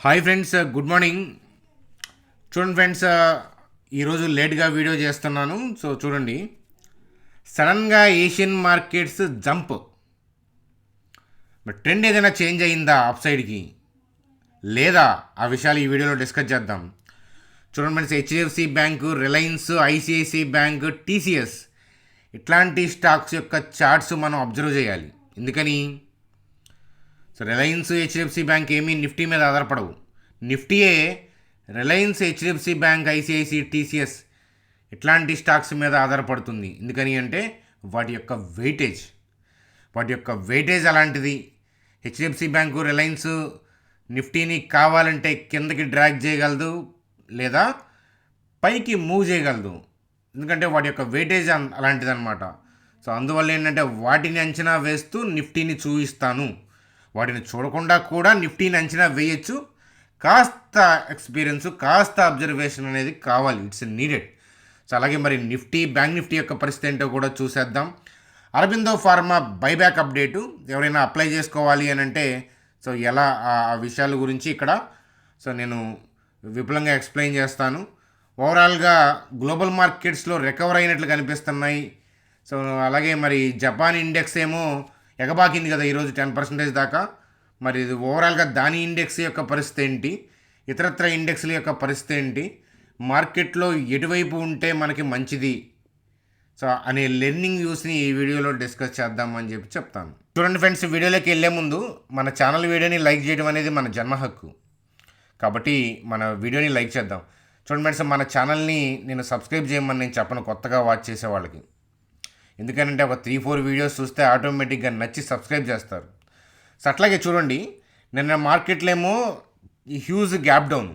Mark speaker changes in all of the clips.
Speaker 1: Hi friends, good morning. చూడండి friends, ఈరోజు లేట్గా వీడియో చేస్తున్నాను. సో చూడండి, సడన్గా ఏషియన్ మార్కెట్స్ జంప్. ట్రెండ్ ఏదైనా చేంజ్ అయిందా అప్ సైడ్కి లేదా? ఆ విషయాలు ఈ వీడియోలో డిస్కస్ చేద్దాం. చూడండి friends, HDFC bank, Reliance, ICICI bank, TCS ఇట్లాంటి స్టాక్స్ యొక్క చార్ట్స్ మనం అబ్జర్వ్ చేయాలి. ఎందుకని? సో రిలయన్స్, హెచ్డిఎఫ్సి బ్యాంక్ ఏమీ నిఫ్టీ మీద ఆధారపడవు. నిఫ్టీయే Reliance, HDFC bank, ICICI, TCS ఇట్లాంటి స్టాక్స్ మీద ఆధారపడుతుంది. ఎందుకని అంటే వాటి యొక్క వెయిటేజ్ అలాంటిది. హెచ్డిఎఫ్సి బ్యాంకు, రిలయన్స్ నిఫ్టీని కావాలంటే కిందకి డ్రాగ్ చేయగలదు లేదా పైకి మూవ్ చేయగలదు. ఎందుకంటే వాటి యొక్క వెయిటేజ్ అలాంటిది అనమాట. సో అందువల్ల ఏంటంటే వాటిని అంచనా వేస్తూ నిఫ్టీని చూపిస్తాను. వాటిని చూడకుండా కూడా నిఫ్టీని అంచనా వేయచ్చు. కాస్త ఎక్స్పీరియన్స్, కాస్త అబ్జర్వేషన్ అనేది కావాలి. It's needed. సో అలాగే మరి బ్యాంక్ నిఫ్టీ యొక్క పరిస్థితి ఏంటో కూడా చూసేద్దాం. అరబిందో ఫార్మా బైబ్యాక్ అప్డేటు ఎవరైనా అప్లై చేసుకోవాలి అని అంటే సో ఎలా ఆ విషయాల గురించి ఇక్కడ సో నేను విపులంగా ఎక్స్ప్లెయిన్ చేస్తాను. ఓవరాల్గా గ్లోబల్ మార్కెట్స్లో రికవర్ అయినట్లు కనిపిస్తున్నాయి. సో అలాగే మరి జపాన్ ఇండెక్స్ ఏమో ఎగబాకింది కదా ఈరోజు 10% దాకా. మరి ఇది ఓవరాల్గా దాని ఇండెక్స్ యొక్క పరిస్థితి ఏంటి, ఇతరత్ర ఇండెక్స్ల యొక్క పరిస్థితి ఏంటి, మార్కెట్లో ఎటువైపు ఉంటే మనకి మంచిది సో అనే లెర్నింగ్ వ్యూస్ని ఈ వీడియోలో డిస్కస్ చేద్దామని చెప్తాను. చూడండి ఫ్రెండ్స్, వీడియోలోకి వెళ్ళే ముందు మన ఛానల్ వీడియోని లైక్ చేయడం అనేది మన జన్మ హక్కు. కాబట్టి మన వీడియోని లైక్ చేద్దాం. చూడండి ఫ్రెండ్స్, మన ఛానల్ని నేను సబ్స్క్రైబ్ చేయమని నేను చెప్పను కొత్తగా వాచ్ చేసే వాళ్ళకి. ఎందుకంటే ఒక 3-4 వీడియోస్ చూస్తే ఆటోమేటిక్గా నచ్చి సబ్స్క్రైబ్ చేస్తారు. సో అట్లాగే చూడండి, నిన్న మార్కెట్లో ఏమో ఈ హ్యూజ్ గ్యాప్ డౌన్,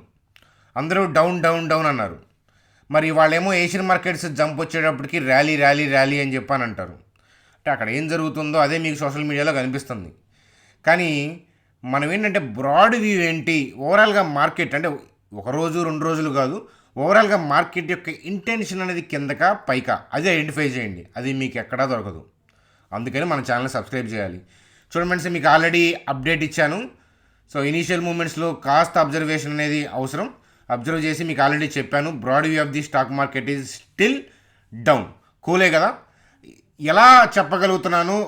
Speaker 1: అందరూ డౌన్ డౌన్ డౌన్ అన్నారు. మరి వాళ్ళేమో ఏషియన్ మార్కెట్స్ జంప్ వచ్చేటప్పటికి ర్యాలీ ర్యాలీ ర్యాలీ అని చెప్పని అంటారు. అంటే అక్కడ ఏం జరుగుతుందో అదే మీకు సోషల్ మీడియాలో కనిపిస్తుంది. కానీ మనం ఏంటంటే బ్రాడ్ వ్యూ ఏంటి, ఓవరాల్గా మార్కెట్ అంటే ఒక రోజు 2 రోజులు కాదు, ఓవరాల్గా మార్కెట్ యొక్క ఇంటెన్షన్ అనేది కిందకా పైకా అది ఐడెంటిఫై చేయండి. అది మీకు ఎక్కడా దొరకదు. అందుకని మన ఛానల్ సబ్స్క్రైబ్ చేయాలి. చూడండి ఫ్రెండ్స్, మీకు ఆల్రెడీ అప్డేట్ ఇచ్చాను. సో ఇనీషియల్ మూమెంట్స్లో కాస్త అబ్జర్వేషన్ అనేది అవసరం. అబ్జర్వ్ చేసి మీకు ఆల్రెడీ చెప్పాను, broad view of the stock market is still down. కూలే కదా. ఎలా చెప్పగలుగుతున్నాను,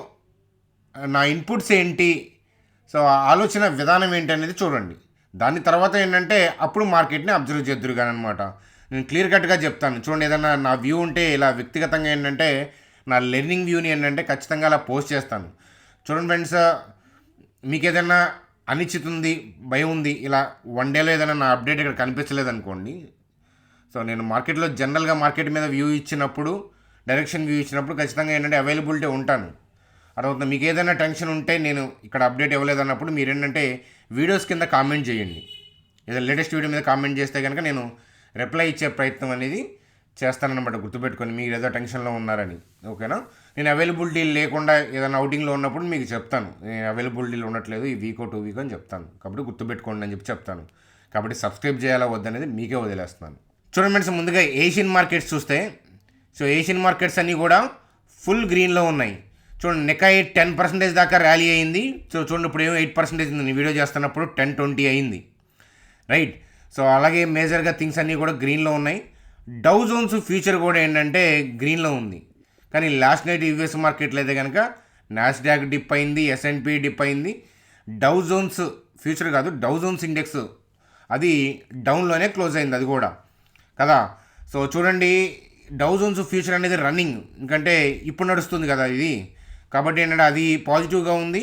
Speaker 1: నా ఇన్పుట్స్ ఏంటి, సో ఆలోచన విధానం ఏంటి అనేది చూడండి. దాని తర్వాత ఏంటంటే అప్పుడు మార్కెట్ని అబ్జర్వ్ చేద్దురు కానీ అనమాట. నేను క్లియర్ కట్గా చెప్తాను. చూడండి, ఏదన్నా నా వ్యూ ఉంటే ఇలా వ్యక్తిగతంగా ఏంటంటే నా లెర్నింగ్ వ్యూని ఏంటంటే ఖచ్చితంగా అలా పోస్ట్ చేస్తాను. చూడండి ఫ్రెండ్స్, మీకు ఏదైనా అనిశ్చితి ఉంది, భయం ఉంది, ఇలా వన్ డేలో ఏదైనా నా అప్డేట్ ఇక్కడ కనిపించలేదు అనుకోండి. సో నేను మార్కెట్లో జనరల్గా మార్కెట్ మీద వ్యూ ఇచ్చినప్పుడు, డైరెక్షన్ వ్యూ ఇచ్చినప్పుడు ఖచ్చితంగా ఏంటంటే అవైలబిలిటీ ఉంటాను. అర్థమవుతుంది. మీకు ఏదైనా టెన్షన్ ఉంటే నేను ఇక్కడ అప్డేట్ ఇవ్వలేదు అన్నప్పుడు మీరు ఏంటంటే వీడియోస్ కింద కామెంట్ చేయండి. ఏదైనా లేటెస్ట్ వీడియో మీద కామెంట్ చేస్తే కనుక నేను రిప్లై ఇచ్చే ప్రయత్నం అనేది చేస్తానన్నమాట. గుర్తుపెట్టుకొని మీరు ఏదో టెన్షన్లో ఉన్నారని. ఓకేనా? నేను అవైలబిలిటీ లేకుండా ఏదైనా అవుటింగ్లో ఉన్నప్పుడు మీకు చెప్తాను, నేను అవైలబిలిటీలో ఉండట్లేదు ఈ వీకో 2 వీక్ అని చెప్తాను. కాబట్టి గుర్తుపెట్టుకోండి అని చెప్తాను. కాబట్టి సబ్స్క్రైబ్ చేయాలా వద్దనేది మీకే వదిలేస్తున్నాను. చూడండి ఫ్రెండ్స్, ముందుగా ఏషియన్ మార్కెట్స్ చూస్తే సో ఏషియన్ మార్కెట్స్ అన్నీ కూడా ఫుల్ గ్రీన్లో ఉన్నాయి. చూడండి, నికాయ్ 10% దాకా ర్యాలీ అయింది. సో చూడండి, ఇప్పుడు ఏమో 8% ఉంది. వీడియో చేస్తున్నప్పుడు 10-20 అయింది, రైట్? సో అలాగే మేజర్గా థింగ్స్ అన్నీ కూడా గ్రీన్లో ఉన్నాయి. డౌ జోన్స్ ఫ్యూచర్ కూడా ఏంటంటే గ్రీన్లో ఉంది. కానీ లాస్ట్ నైట్ యూఎస్ మార్కెట్లో అయితే కనుక నాస్డాక్ డిప్ అయింది, S&P డిప్ అయింది. డౌ జోన్స్ ఫ్యూచర్ కాదు, డౌ జోన్స్ ఇండెక్స్ అది డౌన్లోనే క్లోజ్ అయింది, అది కూడా కదా. సో చూడండి, డౌ జోన్స్ ఫ్యూచర్ అనేది రన్నింగ్, ఎందుకంటే ఇప్పుడు నడుస్తుంది కదా ఇది. కాబట్టి ఏంటంటే అది పాజిటివ్గా ఉంది.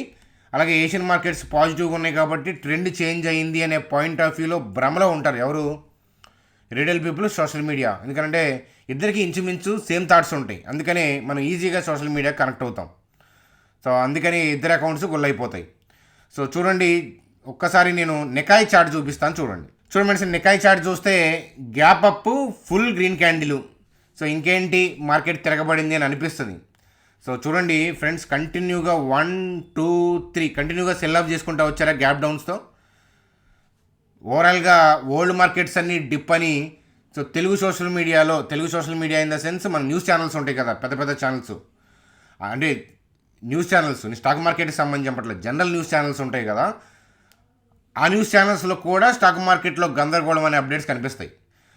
Speaker 1: అలాగే ఏషియన్ మార్కెట్స్ పాజిటివ్గా ఉన్నాయి. కాబట్టి ట్రెండ్ చేంజ్ అయింది అనే పాయింట్ ఆఫ్ వ్యూలో భ్రమలో ఉంటారు ఎవరు? Retail people, social media. ఎందుకంటే ఇద్దరికి ఇంచుమించు సేమ్ థాట్స్ ఉంటాయి. అందుకనే మనం ఈజీగా సోషల్ మీడియా కనెక్ట్ అవుతాం. సో అందుకని ఇద్దరు అకౌంట్స్ గుల్లైపోతాయి. సో చూడండి, ఒక్కసారి నేను నికాయ్ చార్ట్ చూపిస్తాను. చూడండి ఫ్రెండ్స్, నికాయ్ చార్ట్ చూస్తే gap up, full green candle. So ఇంకేంటి, మార్కెట్ తిరగబడింది అని అనిపిస్తుంది. సో చూడండి ఫ్రెండ్స్, కంటిన్యూగా 1, 2, 3 కంటిన్యూగా సెల్ ఆఫ్ చేసుకుంటూ వచ్చారా గ్యాప్ డౌన్స్తో. ఓవరాల్గా వరల్డ్ మార్కెట్స్ అన్నీ డిప్ అని. So Telugu social media in the sense మన న్యూస్ ఛానల్స్ ఉంటాయి కదా, పెద్ద పెద్ద ఛానల్స్, అంటే న్యూస్ ఛానల్స్ స్టాక్ మార్కెట్కి సంబంధించి చెప్పట్లేదు, జనరల్ న్యూస్ ఛానల్స్ ఉంటాయి కదా, ఆ న్యూస్ ఛానల్స్లో కూడా స్టాక్ మార్కెట్లో గందరగోళం అనే అప్డేట్స్ కనిపిస్తాయి.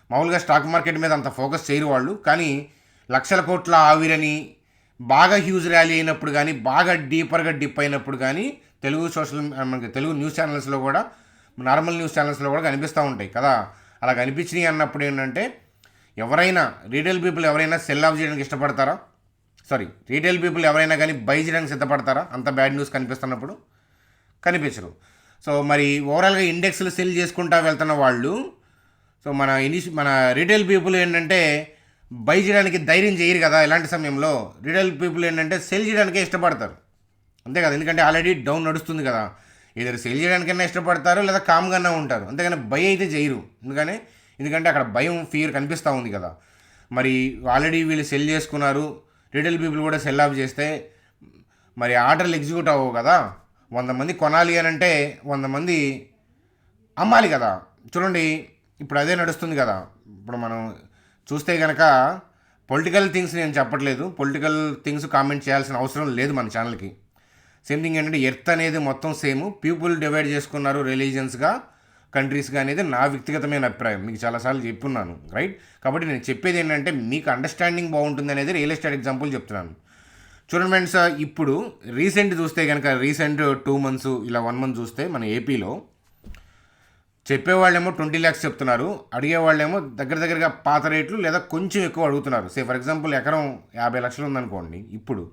Speaker 1: మామూలుగా స్టాక్ మార్కెట్ మీద అంత ఫోకస్ చేయరు వాళ్ళు, కానీ లక్షల కోట్ల ఆవిరని బాగా హ్యూజ్ ర్యాలీ అయినప్పుడు కానీ, బాగా డీపర్గా డిప్ అయినప్పుడు కానీ మనకి తెలుగు న్యూస్ ఛానల్స్లో కూడా, నార్మల్ న్యూస్ ఛానల్స్లో కూడా కనిపిస్తూ ఉంటాయి కదా. అలా కనిపించినాయి అన్నప్పుడు ఏంటంటే, ఎవరైనా రీటైల్ పీపుల్ ఎవరైనా సెల్ ఆఫ్ చేయడానికి ఇష్టపడతారా? రీటైల్ పీపుల్ ఎవరైనా కానీ బై చేయడానికి సిద్ధపడతారా అంత బ్యాడ్ న్యూస్ కనిపిస్తున్నప్పుడు? కనిపించరు. సో మరి ఓవరాల్గా ఇండెక్స్లు సెల్ చేసుకుంటా వెళ్తున్న వాళ్ళు, సో మన రీటైల్ పీపుల్ ఏంటంటే బై చేయడానికి ధైర్యం చేయరు కదా. ఇలాంటి సమయంలో రీటైల్ పీపుల్ ఏంటంటే సెల్ చేయడానికే ఇష్టపడతారు, అంతే కదా. ఎందుకంటే ఆల్రెడీ డౌన్ నడుస్తుంది కదా. ఏదైనా సెల్ చేయడానికైనా ఇష్టపడతారు, లేదా కామ్గానే ఉంటారు, అంతేగాని బై అయితే చేయరు. ఎందుకంటే అక్కడ భయం, ఫియర్ కనిపిస్తూ ఉంది కదా. మరి ఆల్రెడీ వీళ్ళు సెల్ చేసుకున్నారు, రీటైల్ పీపుల్ కూడా సెల్ ఆఫ్ చేస్తే మరి ఆర్డర్లు ఎగ్జిక్యూట్ అవ్వవు కదా. 100 మంది కొనాలి అని అంటే 100 మంది అమ్మాలి కదా. చూడండి, ఇప్పుడు అదే నడుస్తుంది కదా. ఇప్పుడు మనం చూస్తే కనుక పొలిటికల్ థింగ్స్ నేను చెప్పట్లేదు, పొలిటికల్ థింగ్స్ కామెంట్ చేయాల్సిన అవసరం లేదు మన ఛానల్కి. సేమ్ థింగ్ ఏంటంటే ఎర్త్ అనేది మొత్తం సేమ్, పీపుల్ డివైడ్ చేసుకున్నారు రిలీజియన్స్గా, కంట్రీస్గా అనేది నా వ్యక్తిగతమైన అభిప్రాయం. మీకు చాలాసార్లు చెప్పున్నాను, రైట్. కాబట్టి నేను చెప్పేది ఏంటంటే మీకు అండర్స్టాండింగ్ బాగుంటుంది అనేది రియల్ ఎస్టేట్ ఎగ్జాంపుల్ చెప్తున్నాను. చూడండి ఫ్రెండ్స్, ఇప్పుడు రీసెంట్ చూస్తే కనుక రీసెంట్ 2 months ఇలా 1 month చూస్తే మన ఏపీలో చెప్పేవాళ్ళేమో 20 lakhs చెప్తున్నారు, అడిగేవాళ్ళేమో దగ్గరగా పాత రేట్లు లేదా కొంచెం ఎక్కువ అడుగుతున్నారు. ఫర్ ఎగ్జాంపుల్ ఎకరం 50 లక్షలు ఉందనుకోండి, ఇప్పుడు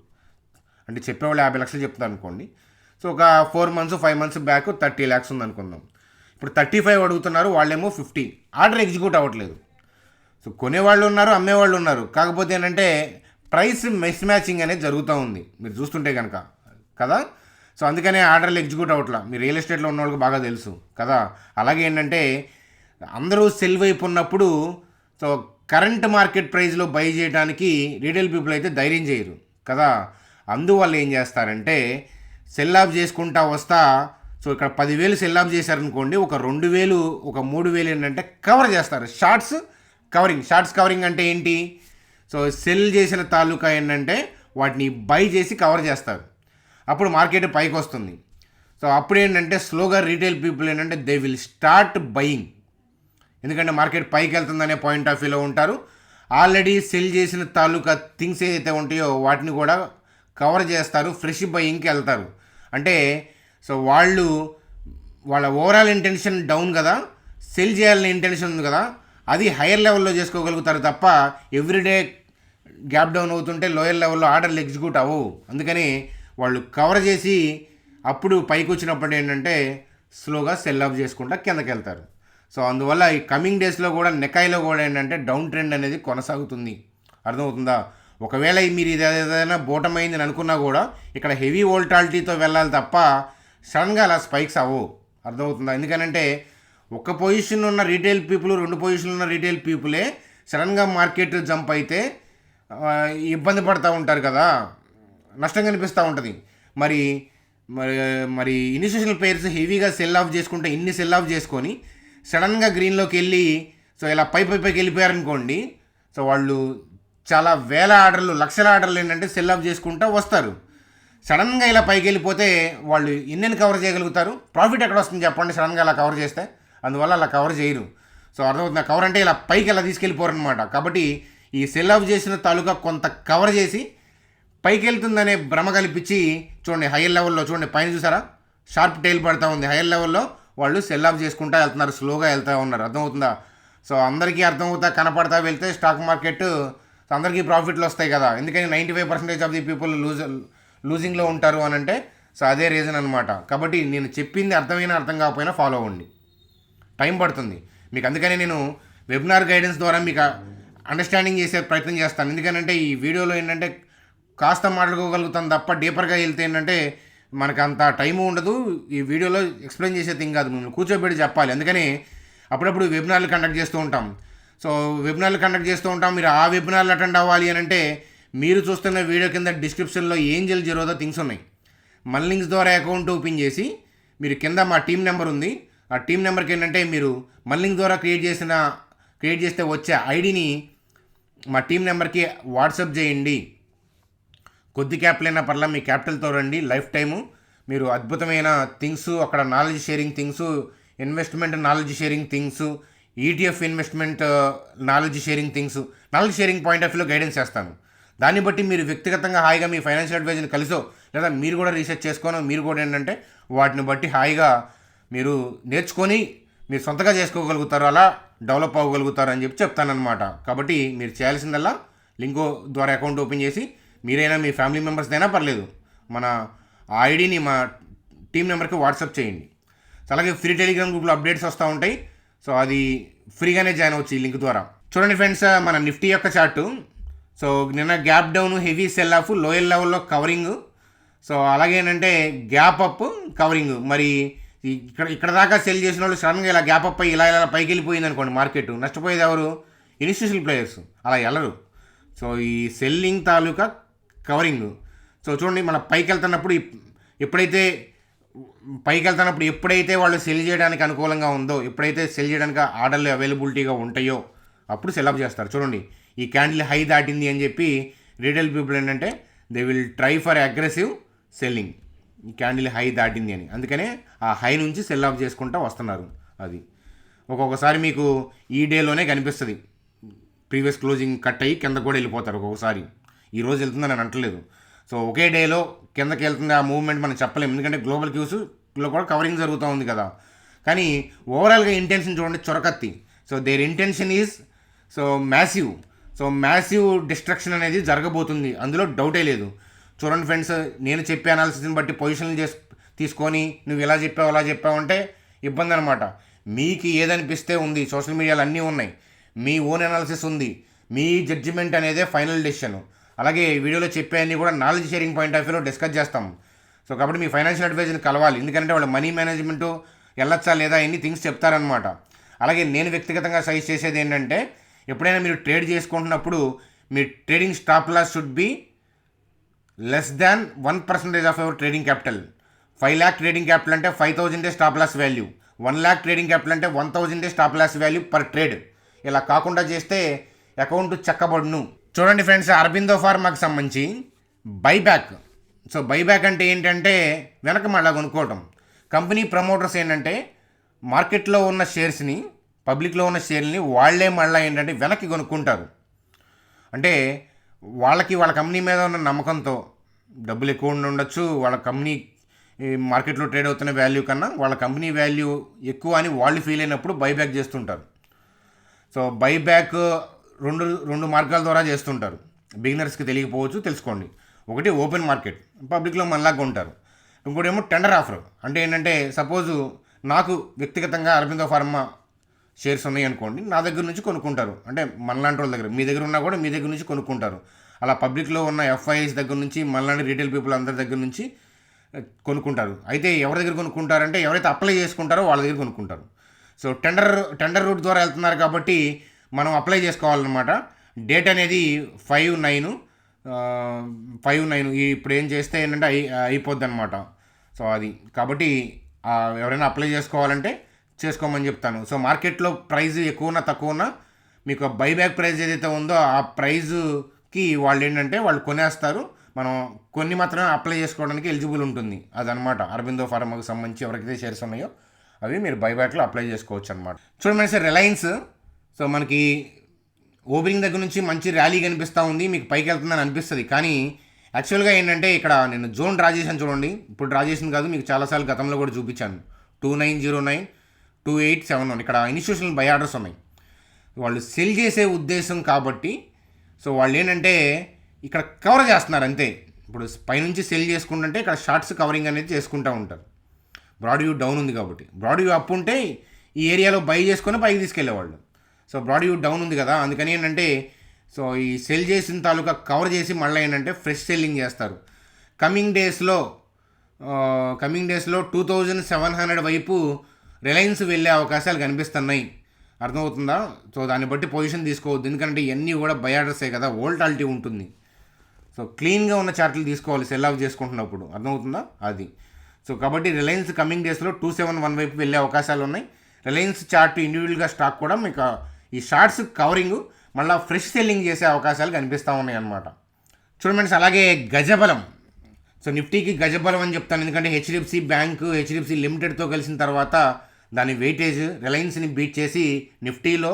Speaker 1: అంటే చెప్పేవాళ్ళు 50 లక్షలు చెప్తున్నారు అనుకోండి. సో ఒక 4 months 5 months బ్యాక్ 30 lakhs ఉందనుకుందాం. ఇప్పుడు 35 అడుగుతున్నారు, వాళ్ళేమో 50. ఆర్డర్ ఎగ్జిక్యూట్ అవ్వట్లేదు. సో కొనేవాళ్ళు ఉన్నారు, అమ్మేవాళ్ళు ఉన్నారు. కాకపోతే ఏంటంటే ప్రైస్ మిస్ మ్యాచింగ్ అనేది జరుగుతూ ఉంది, మీరు చూస్తుంటే కనుక కదా. సో అందుకనే ఆర్డర్లు ఎగ్జిక్యూట్ అవ్వట్లా. మీరు రియల్ ఎస్టేట్లో ఉన్న వాళ్ళకి బాగా తెలుసు కదా. అలాగే ఏంటంటే అందరూ సెల్ వైపు ఉన్నప్పుడు సో కరెంట్ మార్కెట్ ప్రైస్లో బై చేయడానికి రీటైల్ పీపుల్ అయితే ధైర్యం చేయరు కదా. అందువల్ల ఏం చేస్తారంటే సెల్ ఆఫ్ చేసుకుంటా వస్తా. సో ఇక్కడ 10,000 సెల్ ఆఫ్ చేశారనుకోండి, ఒక 2,000 ఒక 3,000 ఏంటంటే కవర్ చేస్తారు. షార్ట్స్ కవరింగ్ అంటే ఏంటి? సో సెల్ చేసిన తాలూకా ఏంటంటే వాటిని బై చేసి కవర్ చేస్తారు. అప్పుడు మార్కెట్ పైకి వస్తుంది. సో అప్పుడు ఏంటంటే స్లోగా రీటైల్ పీపుల్ ఏంటంటే దే విల్ స్టార్ట్ బయింగ్. ఎందుకంటే మార్కెట్ పైకి వెళ్తుందనే పాయింట్ ఆఫ్ వ్యూలో ఉంటారు. ఆల్రెడీ సెల్ చేసిన తాలూకా థింగ్స్ ఏదైతే ఉంటాయో వాటిని కూడా కవర్ చేస్తారు, ఫ్రెష్ బయింగ్కి వెళ్తారు. అంటే సో వాళ్ళ ఓవరాల్ ఇంటెన్షన్ డౌన్ కదా, సెల్ చేయాలనే ఇంటెన్షన్ ఉంది కదా, అది హైయర్ లెవెల్లో చేసుకోగలుగుతారు తప్ప ఎవ్రీడే గ్యాప్ డౌన్ అవుతుంటే లోయర్ లెవెల్లో ఆర్డర్లు ఎగ్జిక్యూట్ అవ్వవు. అందుకని వాళ్ళు కవర్ చేసి అప్పుడు పైకి వచ్చినప్పుడు ఏంటంటే స్లోగా సెల్ ఆఫ్ చేసుకుంటా కిందకి వెళ్తారు. సో అందువల్ల ఈ కమింగ్ డేస్లో కూడా నెకాయిలో కూడా ఏంటంటే డౌన్ ట్రెండ్ అనేది కొనసాగుతుంది. అర్థమవుతుందా? ఒకవేళ మీరు ఇది ఏదైనా బోటమైంది అని అనుకున్నా కూడా ఇక్కడ హెవీ వోల్టాలిటీతో వెళ్ళాలి తప్ప సడన్గా అలా స్పైక్స్ అవ్వవు. అర్థమవుతుందా? ఎందుకనంటే ఒక పొజిషన్ ఉన్న రీటైల్ పీపుల్, 2 పొజిషన్లు ఉన్న రీటైల్ పీపులే సడన్గా మార్కెట్ జంప్ అయితే ఇబ్బంది పడుతూ ఉంటారు కదా, నష్టం కనిపిస్తూ ఉంటుంది. మరి మరి మరి ఇన్స్టిట్యూషనల్ ప్లేయర్స్ హెవీగా సెల్ ఆఫ్ చేసుకుంటే ఇన్ని సెల్ ఆఫ్ చేసుకొని సడన్గా గ్రీన్లోకి వెళ్ళి సో ఇలా పైకి వెళ్ళిపోయారనుకోండి, సో వాళ్ళు చాలా వేల ఆర్డర్లు, లక్షల ఆర్డర్లు ఏంటంటే సెల్ ఆఫ్ చేసుకుంటూ వస్తారు. సడన్గా ఇలా పైకి వెళ్ళిపోతే వాళ్ళు ఎన్నెన్ని కవర్ చేయగలుగుతారు? ప్రాఫిట్ ఎక్కడ వస్తుంది చెప్పండి సడన్గా అలా కవర్ చేస్తే? అందువల్ల అలా కవర్ చేయరు. సో అర్థమవుతుంది, కవర్ అంటే ఇలా పైకి ఎలా తీసుకెళ్ళిపోరు అనమాట. కాబట్టి ఈ సెల్ ఆఫ్ చేసిన తాలూకా కొంత కవర్ చేసి పైకి వెళ్తుందనే భ్రమ కల్పించి చూడండి హైయర్ లెవెల్లో చూడండి పైన చూసారా షార్ప్ టైల్ పడుతూ ఉంది. హైయర్ లెవెల్లో వాళ్ళు సెల్ ఆఫ్ చేసుకుంటూ వెళ్తున్నారు, స్లోగా వెళ్తూ ఉన్నారు. అర్థమవుతుందా? సో అందరికీ అర్థమవుతా కనపడతా వెళ్తే స్టాక్ మార్కెట్ అందరికీ ప్రాఫిట్లు వస్తాయి కదా. ఎందుకని 95% ఆఫ్ ది పీపుల్ లూజింగ్లో ఉంటారు అని అంటే సో అదే రీజన్ అనమాట. కాబట్టి నేను చెప్పింది అర్థమైనా అర్థం కాకపోయినా ఫాలో అవ్వండి, టైం పడుతుంది మీకు. అందుకని నేను వెబినార్ గైడెన్స్ ద్వారా మీకు అండర్స్టాండింగ్ చేసే ప్రయత్నం చేస్తాను. ఎందుకంటే ఈ వీడియోలో ఏంటంటే కాస్త మాట్లాడుకోగలుగుతాను తప్ప డీపర్గా వెళ్తే ఏంటంటే మనకు అంత టైము ఉండదు. ఈ వీడియోలో ఎక్స్ప్లెయిన్ చేసే థింగ్ కాదు, మేము కూర్చోబెట్టి చెప్పాలి. అందుకని అప్పుడప్పుడు వెబినార్లు కండక్ట్ చేస్తూ ఉంటాం. సో వెబినార్లు కండక్ట్ చేస్తూ ఉంటాం. మీరు ఆ వెబినార్లు అటెండ్ అవ్వాలి అని అంటే మీరు చూస్తున్న వీడియో కింద డిస్క్రిప్షన్లో ఏంజల్ జీరోదా థింగ్స్ ఉన్నాయి. మన లింక్స్ ద్వారా అకౌంట్ ఓపెన్ చేసి మీరు కింద మా టీం నెంబర్ ఉంది, ఆ టీం నెంబర్కి ఏంటంటే మీరు మన లింక్ ద్వారా క్రియేట్ చేస్తే వచ్చే ఐడిని మా టీం నెంబర్కి వాట్సాప్ చేయండి. కొద్ది క్యాపిటల్ అయినా పర్లా మీ క్యాపిటల్తో రండి, లైఫ్ టైము మీరు అద్భుతమైన థింగ్స్, అక్కడ knowledge sharing things, investment knowledge sharing things, ETF investment knowledge sharing things, knowledge sharing point of వ్యూలో గైడెన్స్ చేస్తాను. దాన్ని బట్టి మీరు వ్యక్తిగతంగా హాయిగా మీ ఫైనాన్షియల్ అడ్వైజర్ని కలిసో, లేదా మీరు కూడా రీసెర్చ్ చేసుకోనో, మీరు కూడా ఏంటంటే వాటిని బట్టి హాయిగా మీరు నేర్చుకొని మీరు సొంతగా చేసుకోగలుగుతారు, అలా డెవలప్ అవ్వగలుగుతారు అని చెప్పి చెప్తానమాట. కాబట్టి మీరు చేయాల్సిందల్లా లింకో ద్వారా అకౌంట్ ఓపెన్ చేసి, మీరైనా మీ ఫ్యామిలీ మెంబర్స్దైనా పర్లేదు, మన ఐడిని మా టీం నెంబర్కి వాట్సాప్ చేయండి. అలాగే ఫ్రీ టెలిగ్రామ్ గ్రూప్లో అప్డేట్స్ వస్తూ ఉంటాయి. సో అది ఫ్రీగానే జాయిన్ అవ్వచ్చు ఈ లింక్ ద్వారా. చూడండి ఫ్రెండ్స్, మన నిఫ్టీ యొక్క చార్టు. సో నిన్న gap down, heavy cell of, lower లెవెల్లో కవరింగ్. సో అలాగే ఏంటంటే గ్యాప్ అప్, కవరింగ్. మరి ఇక్కడ దాకా సెల్ చేసిన వాళ్ళు సడన్గా ఇలా గ్యాప్ అప్ అయ్యి ఇలా పైకి వెళ్ళిపోయింది అనుకోండి మార్కెట్, నష్టపోయేది ఎవరు? Institutional players. అలా వెళ్ళరు. సో ఈ సెల్లింగ్ తాలూకా కవరింగ్. సో చూడండి, మన పైకి వెళ్తున్నప్పుడు ఎప్పుడైతే వాళ్ళు సెల్ చేయడానికి అనుకూలంగా ఉందో, ఎప్పుడైతే సెల్ చేయడానికి ఆర్డర్లు అవైలబిలిటీగా ఉంటాయో అప్పుడు సెల్ అప్ చేస్తారు. చూడండి, ఈ క్యాండిల్ హై దాటింది అని చెప్పి రీటైల్ పీపుల్ ఏంటంటే they will try for aggressive selling. ఈ క్యాండిల్ హై దాటింది అని, అందుకనే ఆ హై నుంచి సెల్ ఆఫ్ చేసుకుంటూ వస్తున్నారు. అది ఒక్కొక్కసారి మీకు ఈ డేలోనే కనిపిస్తుంది, ప్రీవియస్ క్లోజింగ్ కట్ అయ్యి కింద కూడా వెళ్ళిపోతారు ఒక్కొక్కసారి. ఈరోజు వెళ్తుందని నేను అంటలేదు. సో ఒకే డేలో కిందకి వెళ్తుంది ఆ మూవ్మెంట్ మనం చెప్పలేము, ఎందుకంటే గ్లోబల్ క్యూస్లో కూడా కవరింగ్ జరుగుతూ ఉంది కదా. కానీ ఓవరాల్గా ఇంటెన్షన్ చూడండి, చొరకత్తి. So there intention is massive. So massive destruction అనేది జరగబోతుంది, అందులో డౌటే లేదు. చూడండి ఫ్రెండ్స్, నేను చెప్పే అనాలిసిస్ని బట్టి పొజిషన్లు తీసుకొని నువ్వు ఇలా చెప్పావు అలా చెప్పావు అంటే ఇబ్బంది అనమాట. మీకు ఏదనిపిస్తే ఉంది, సోషల్ మీడియాలో అన్నీ ఉన్నాయి, మీ ఓన్ అనాలిసిస్ ఉంది, మీ జడ్జిమెంట్ అనేదే ఫైనల్ డెసిషన్. అలాగే వీడియోలో చెప్పేవన్నీ కూడా నాలెడ్జ్ షేరింగ్ పాయింట్ ఆఫ్ వ్యూలో డిస్కస్ చేస్తాం. సో కాబట్టి మీ ఫైనాన్షియల్ అడ్వైజర్ని కలవాలి, ఎందుకంటే వాళ్ళు మనీ మేనేజ్మెంటు వెళ్ళొచ్చా లేదా ఎన్ని థింగ్స్ చెప్తారనమాట. అలాగే నేను వ్యక్తిగతంగా సజెస్ట్ చేసేది ఏంటంటే, ఎప్పుడైనా మీరు ట్రేడ్ చేసుకుంటున్నప్పుడు మీ trading stop loss should be less than 1% of your trading capital. 5 lakh trading capital అంటే 5,000 stop loss value, 1 lakh trading capital అంటే 1,000 stop loss value per trade. ఇలా కాకుండా చేస్తే అకౌంట్ చెక్కబడును. చూడండి ఫ్రెండ్స్, అరబిందో ఫార్మాకి సంబంధించి బైబ్యాక్. సో బైబ్యాక్ అంటే ఏంటంటే వెనక మళ్ళీ కొనుక్కోవటం. కంపెనీ ప్రమోటర్స్ ఏంటంటే మార్కెట్లో ఉన్న షేర్స్ని, పబ్లిక్లో ఉన్న షేర్ని వాళ్ళే మళ్ళీ ఏంటంటే వెనక్కి కొనుక్కుంటారు. అంటే వాళ్ళ కంపెనీ మీద ఉన్న నమ్మకంతో, డబ్బులు ఎక్కువ ఉండొచ్చు, వాళ్ళ కంపెనీ మార్కెట్లో ట్రేడ్ అవుతున్న వాల్యూ కన్నా వాళ్ళ కంపెనీ వాల్యూ ఎక్కువ అని వాళ్ళు ఫీల్ అయినప్పుడు బైబ్యాక్ చేస్తుంటారు. సో బైబ్యాక్ రెండు మార్గాల ద్వారా చేస్తుంటారు. బిగినర్స్కి తెలియకపోవచ్చు, తెలుసుకోండి. ఒకటి ఓపెన్ మార్కెట్, పబ్లిక్లో మనలాగా ఉంటారు. ఇంకోటి ఏమో టెండర్ ఆఫర్. అంటే ఏంటంటే సపోజు నాకు వ్యక్తిగతంగా అరబిందో ఫార్మా షేర్స్ ఉన్నాయి అనుకోండి, నా దగ్గర నుంచి కొనుక్కుంటారు. అంటే మనలాంటి వాళ్ళ దగ్గర, మీ దగ్గర ఉన్నా కూడా మీ దగ్గర నుంచి కొనుక్కుంటారు. అలా పబ్లిక్లో ఉన్న ఎఫ్ఐఎస్ దగ్గర నుంచి, మనలాంటి రీటైల్ పీపుల్ అందరి దగ్గర నుంచి కొనుక్కుంటారు. అయితే ఎవరి దగ్గర కొనుక్కుంటారంటే ఎవరైతే అప్లై చేసుకుంటారో వాళ్ళ దగ్గర కొనుక్కుంటారు. సో టెండర్ రూట్ ద్వారా వెళ్తున్నారు కాబట్టి మనం అప్లై చేసుకోవాలన్నమాట. డేట్ అనేది 5/9 ఇప్పుడు ఏం చేస్తే ఏంటంటే అయిపోద్ది అనమాట. సో అది కాబట్టి ఎవరైనా అప్లై చేసుకోవాలంటే చేసుకోమని చెప్తాను. సో మార్కెట్లో ప్రైస్ ఎక్కువ ఉన్నా తక్కువ ఉన్నా మీకు బైబ్యాక్ ప్రైస్ ఏదైతే ఉందో ఆ ప్రైజ్కి వాళ్ళు ఏంటంటే వాళ్ళు కొనేస్తారు. మనం కొన్ని మాత్రమే అప్లై చేసుకోవడానికి ఎలిజిబుల్ ఉంటుంది. అదనమాట అరబిందో ఫార్మాకి సంబంధించి ఎవరికైతే షేర్స్ ఉన్నాయో అవి మీరు బైబ్యాక్లో అప్లై చేసుకోవచ్చు అనమాట. చూడండి సార్, రిలయన్స్. సో మనకి ఓపెనింగ్ దగ్గర నుంచి మంచి ర్యాలీ కనిపిస్తూ ఉంది, మీకు పైకి వెళ్తుందని అనిపిస్తుంది. కానీ యాక్చువల్గా ఏంటంటే ఇక్కడ నేను జోన్ డ్రా చేశాను చూడండి. ఇప్పుడు డ్రా చేసింది కాదు, మీకు చాలాసార్లు గతంలో కూడా చూపించాను. 2909, 2871 ఇక్కడ ఇన్స్టిట్యూషనల్ బై ఆర్డర్స్ ఉన్నాయి. వాళ్ళు సెల్ చేసే ఉద్దేశం కాబట్టి సో వాళ్ళు ఏంటంటే ఇక్కడ కవర్ చేస్తున్నారు అంతే. ఇప్పుడు పైనుంచి సెల్ చేసుకుంటుంటే ఇక్కడ షార్ట్స్ కవరింగ్ అనేది చేసుకుంటూ ఉంటారు. బ్రాడ్ వ్యూ డౌన్ ఉంది కాబట్టి, బ్రాడ్ వ్యూ అప్ ఉంటే ఈ ఏరియాలో బై చేసుకొని పైకి తీసుకెళ్లేవాళ్ళు. సో బ్రాడ్ వ్యూ డౌన్ ఉంది కదా, అందుకని ఏంటంటే సో ఈ సెల్ చేసిన తాలూకా కవర్ చేసి మళ్ళీ ఏంటంటే ఫ్రెష్ సెల్లింగ్ చేస్తారు. కమింగ్ డేస్లో 2700 వైపు రిలయన్స్ వెళ్ళే అవకాశాలు కనిపిస్తున్నాయి. అర్థమవుతుందా? సో దాన్ని బట్టి పొజిషన్ తీసుకోవద్దు, ఎందుకంటే ఇవన్నీ కూడా బై ఆర్డర్సే కదా, వోల్టాలిటీ ఉంటుంది. సో క్లీన్గా ఉన్న చార్ట్లు తీసుకోవాలి సెల్ ఆఫ్ చేసుకుంటున్నప్పుడు. అర్థమవుతుందా? అది. సో కాబట్టి రిలయన్స్ కమింగ్ డేస్లో 271 వైపు వెళ్ళే అవకాశాలు ఉన్నాయి. రిలయన్స్ చార్ట్ ఇండివిజువల్గా స్టాక్ కూడా మీకు ఈ షార్ట్స్ కవరింగ్ మళ్ళీ ఫ్రెష్ సెల్లింగ్ చేసే అవకాశాలు కనిపిస్తూ ఉన్నాయి అన్నమాట. చూడండి, అలాగే గజబలం. సో నిఫ్టీకి గజబలం అని చెప్తాను, ఎందుకంటే హెచ్డిఎఫ్సి బ్యాంకు హెచ్డిఎఫ్సి లిమిటెడ్తో కలిసిన తర్వాత దాని వెయిటేజ్ రిలయన్స్ని బీట్ చేసి నిఫ్టీలో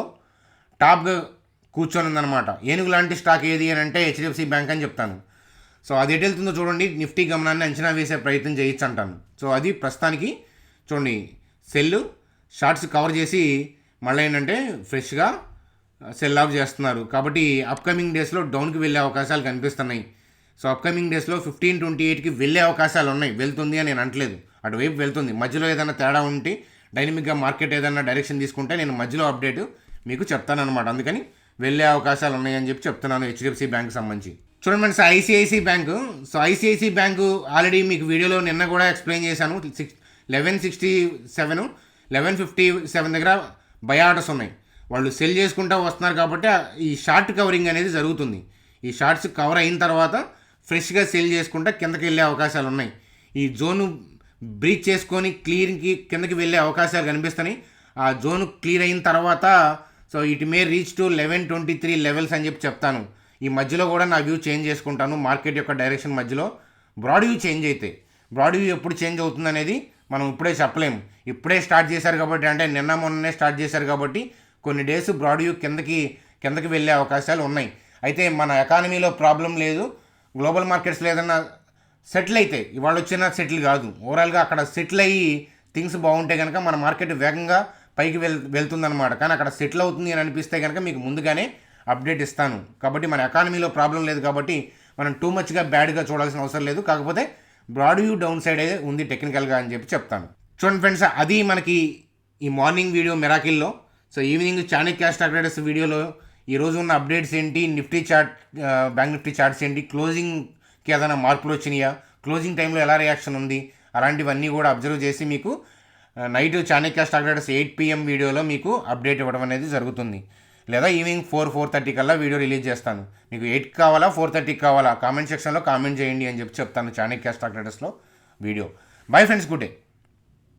Speaker 1: టాప్గా కూర్చొని ఉందన్నమాట. ఏనుగు లాంటి స్టాక్ ఏది అని అంటే హెచ్డిఎఫ్సి బ్యాంక్ అని చెప్తాను. సో అది ఎటు వెళ్తుందో చూడండి, నిఫ్టీ గమనాన్ని అంచనా వేసే ప్రయత్నం చేయొచ్చు అంటాను. సో అది ప్రస్తుతానికి చూడండి, సెల్ షార్ట్స్ కవర్ చేసి మళ్ళీ ఏంటంటే ఫ్రెష్గా సెల్ ఆఫ్ చేస్తున్నారు. కాబట్టి అప్కమింగ్ డేస్లో డౌన్కి వెళ్ళే అవకాశాలు కనిపిస్తున్నాయి. సో అప్కమింగ్ డేస్లో 1528కి వెళ్ళే అవకాశాలు ఉన్నాయి. వెళ్తుంది అని నేను అంటలేదు, అటువైపు వెళ్తుంది. మధ్యలో ఏదైనా తేడా ఉంటే డైనమిక్గా మార్కెట్ ఏదైనా డైరెక్షన్ తీసుకుంటే నేను మధ్యలో అప్డేట్ మీకు చెప్తాను అనమాట. అందుకని వెళ్ళే అవకాశాలు ఉన్నాయని చెప్పి చెప్తున్నాను హెచ్డిఎఫ్సి బ్యాంక్ సంబంధించి. చూడండి friends, ICICI bank. So ICICI bank already మీకు వీడియోలో నిన్న కూడా ఎక్స్ప్లెయిన్ చేశాను. 1167 1157 దగ్గర బై ఆర్డర్స్ ఉన్నాయి. వాళ్ళు సెల్ చేసుకుంటూ వస్తున్నారు కాబట్టి ఈ షార్ట్ కవరింగ్ అనేది జరుగుతుంది. ఈ షార్ట్స్ కవర్ అయిన తర్వాత ఫ్రెష్గా సెల్ చేసుకుంటూ కిందకి వెళ్ళే అవకాశాలు ఉన్నాయి. ఈ జోను బ్రీచ్ చేసుకొని క్లియర్కి కిందకి వెళ్ళే అవకాశాలు కనిపిస్తున్నాయి. ఆ జోను క్లియర్ అయిన తర్వాత so it may reach to 1123 levels అని చెప్పి చెప్తాను. ఈ మధ్యలో కూడా నా వ్యూ చేంజ్ చేసుకుంటాను. మార్కెట్ యొక్క డైరెక్షన్ మధ్యలో బ్రాడ్ వ్యూ చేంజ్ అయితే, బ్రాడ్ వ్యూ ఎప్పుడు చేంజ్ అవుతుంది అనేది మనం ఇప్పుడే చెప్పలేము. ఇప్పుడే స్టార్ట్ చేశారు కాబట్టి, అంటే నిన్న మొన్ననే స్టార్ట్ చేశారు కాబట్టి కొన్ని డేస్ బ్రాడ్ వ్యూ కిందకి వెళ్ళే అవకాశాలు ఉన్నాయి. అయితే మన ఎకానమీలో ప్రాబ్లం లేదు, గ్లోబల్ మార్కెట్స్లో ఏదన్నా సెటిల్ అయితే, ఇవాళ వచ్చిన సెటిల్ కాదు, ఓవరాల్గా అక్కడ సెటిల్ అయ్యి థింగ్స్ బాగుంటే కనుక మన మార్కెట్ వేగంగా పైకి వెళ్తుందన్నమాట. కానీ అక్కడ సెటిల్ అవుతుంది అని అనిపిస్తే కనుక మీకు ముందుగానే అప్డేట్ ఇస్తాను. కాబట్టి మన ఎకానమీలో ప్రాబ్లం లేదు కాబట్టి మనం టూ మచ్గా బ్యాడ్గా చూడాల్సిన అవసరం లేదు. కాకపోతే బ్రాడ్ వ్యూ డౌన్ సైడ్ అయితే ఉంది టెక్నికల్గా అని చెప్పి చెప్తాను. చూడండి ఫ్రెండ్స్, అది మనకి ఈ మార్నింగ్ వీడియో మిరాకిల్లో. So evening Chanakya stock traders వీడియోలో ఈరోజు ఉన్న అప్డేట్స్ ఏంటి, Nifty chart, bank Nifty charts ఏంటి, క్లోజింగ్కి ఏదైనా మార్పులు వచ్చినాయా, క్లోజింగ్ టైంలో ఎలా రియాక్షన్ ఉంది, అలాంటివన్నీ కూడా అబ్జర్వ్ చేసి మీకు night Chanakya stock traders 8 PM వీడియోలో మీకు అప్డేట్ ఇవ్వడం అనేది జరుగుతుంది. లేదా ఈవినింగ్ 4-4:30 కల్లా వీడియో రిలీజ్ చేస్తాను. మీకు 8కి కావాలా 4:30కి కావాలా కామెంట్ సెక్షన్లో కామెంట్ చేయండి అని చెప్పి చెప్తాను చాణక్య స్టాక్ ట్రేడర్స్లో video. Bye friends, good day.